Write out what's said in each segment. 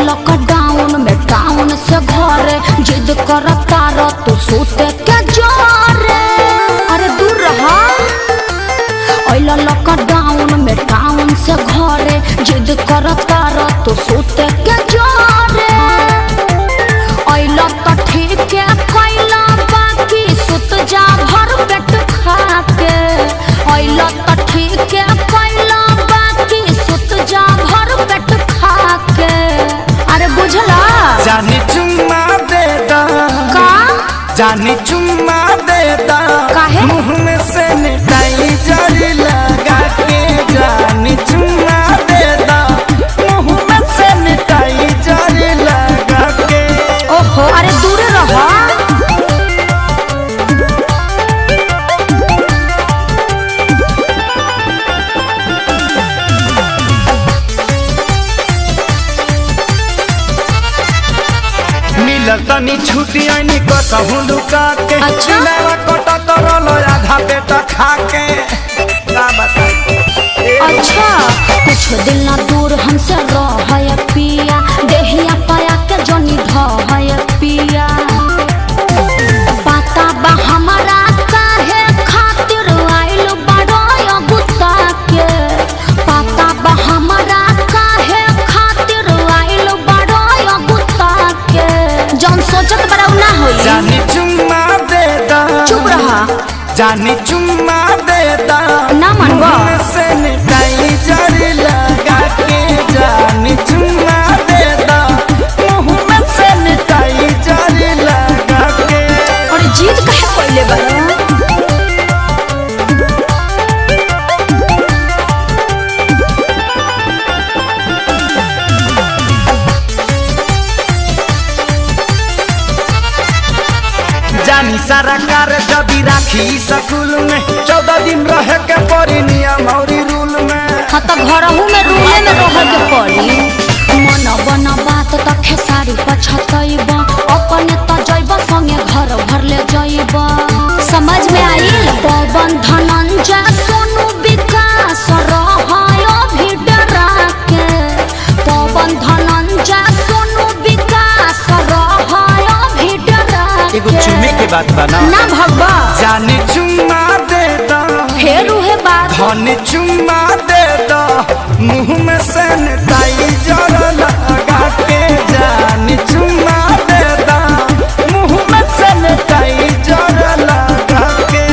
Lockdown में town से घरे जिद करता रह तू सोते के जोरे। अरे दूर रहा। लॉकडाउन में टाउन से घरे जिद करता रह तू सोते के जोरे। तो ठीक है कैला बाकी सुत जा भर पेट खा के। तो ठीक है कैला बाकी सुत जा भर पेट खा के। अरे बुझला जानी चुम्मा दे दा का जानी चुम्मा दे दा काहे मुँह में सैनिटाइजर लगा के। जानी चुम्मा दे दा मुँह में सैनिटाइजर लगा के। ओहो अरे दूर रहो। तनी छुट्टी आनी कसहु लुका के। अच्छा कटा तरल आधा पेटा खा के। अच्छा कुछ दिन ना दूर हमसे रह पिया। देहिया पाया के जनी ढह पिया। पता बा हमारा काहे खातिर आइल बड़ो गुस्सा के। पता बा हमारा काहे खातिर आइल बड़ो गुस्सा के। जौन सोचत बड़ा ना होई। जानी चुम्मा दे दा चुप रहा। जानी चुम्मा दे दा ना मनवा सैनिटाइजर लगा के। जानी चुम्मा दे दा मुँह में सैनिटाइजर लगा के। और जीत काहे पहले बड़ा। जानी सारा कार जबी राखी स्कूल में। 14 दिन रहे के पड़ी नियम और रूल में। हाँ तो घरहू में रूले में रह के पड़ी। मन बना बात तो खेसारी पछतैब। अपने तो जैब संगे घर भर ले जैब। समझ में आइल। पवन धनंजय सोनू विकास रहायो भी डरा के। पवन धनंजय सोनू विकास रहायो भी डरा के। एगो चुमे के बात बना ना भगवा। जानी चुम्मा दे दा फेर उहे बात। धनी चुम्मा दे दा मुँह में सैनिटाइजर लगा के। जानी चुम्मा दे दा मुँह में सैनिटाइजर लगा के।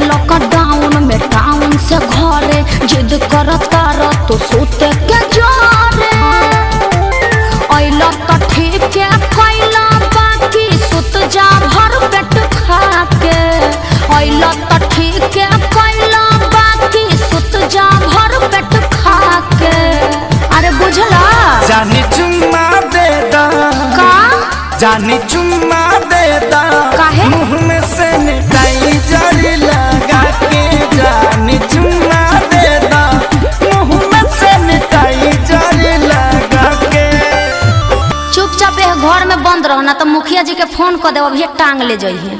लॉकडाउन में टाउन से घरे जिद करता रह तू सोते के जोरे। तो ठीक है कैला बाकी सुत जा भर पेट खा के। तो ठीक है कैला बाकी सुत जा भर पेट खा के। अरे बुझला जानी चुम्मा दे दा का जानी चुम्मा दे दा काहे मुँह में सैनिटाइजर लगा के। जानी चुम्मा दे दा मुँह में सैनिटाइजर लगा के। चुपचाप घर में बंद रहो ना तो मुखिया जी के फोन कर दे। अभी टांग ले जाइए।